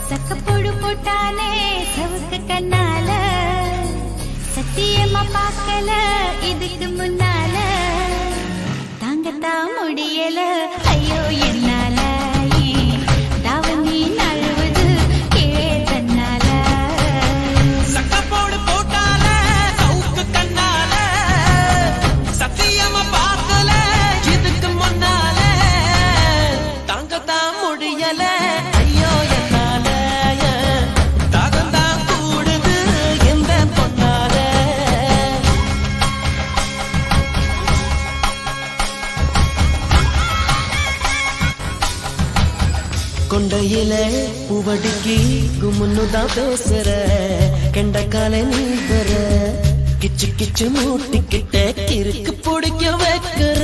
சக்கப்போடு போட்டானே சவுக்கு கண்ணால சத்தியமா பார்க்கல இதுக்கு முன்னால தாங்கத்தான் முடியல ஐயோ என்னால தாவணி நழுவுது கீழே தன்னால சக்கப்போடு போட்டால சவுக்கு கண்ணால சத்தியமா பார்க்கல இதுக்கு முன்னால தாங்கத்தான் முடியல ஐயோ என்னால தாகந்தான் கூடுது எந்த பொன்னால கொண்டையில பூவடிக்கி குமுன்னுதான் பேசுற கெண்டக்கால நீ பெற கிச்சு கிச்சு மூட்டிக்கிட்ட கிறுக்கு பிடிக்க வைக்கிற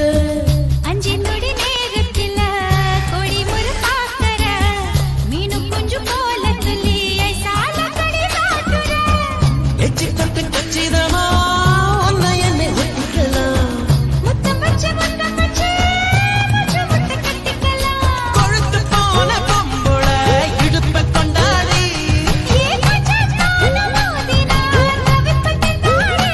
அஞ்சு நொடி நேரத்துல கொடி முறை பார்க்கற மீனு குஞ்சு போல துள்ளி ஐசால கடி மாட்டுற எச்சி தொட்டு கச்சிதமா உன்னை என்னை ஒட்டிக்கலாம் முத்தம் வச்சு முச்சு முத்து கட்டிக்கலாம் கொழுத்து போன பொம்புள இடுப்ப கொண்டாடி ஏ மச்சான மோதினா தவிப்பட்டு தாடி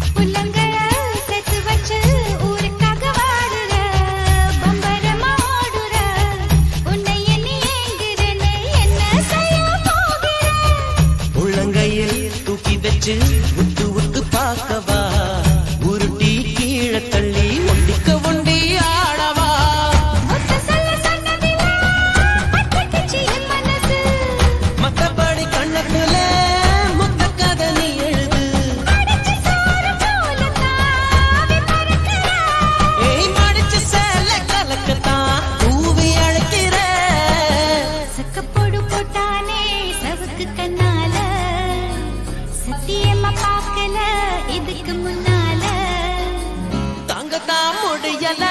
புள்ளங்கள செத்து வச்சு ஊருக்காக வாடுற பம்பரமா ஓடுற உன்னை எண்ணி ஏங்குறேன்னு என்ன செய்ய போகிற உள்ளங்கையில் தூக்கி வச்சு உத்து உத்து பார்க்கவா உருட்டி கீழே தள்ளி ஒண்டிக்க ஒண்டி ஆடவா ஒத்த சொல்ல சொன்னதில்ல அட்டக்கிச்சு என் மனசு மத்தபடி கண்ணத்துல முத்த கதை நீ எழுது அடிச்சு சோறு போல தாவி பறக்கிற ஏய் மடிச்சு சேல கலக்கத்தான் தூவி அழைக்கிற சக்கப்போடு போட்டானே சவுக்கு கண்ணால சத்தியமா பார்க்கல இதுக்கு முன்னால தாங்கத்தான் முடியல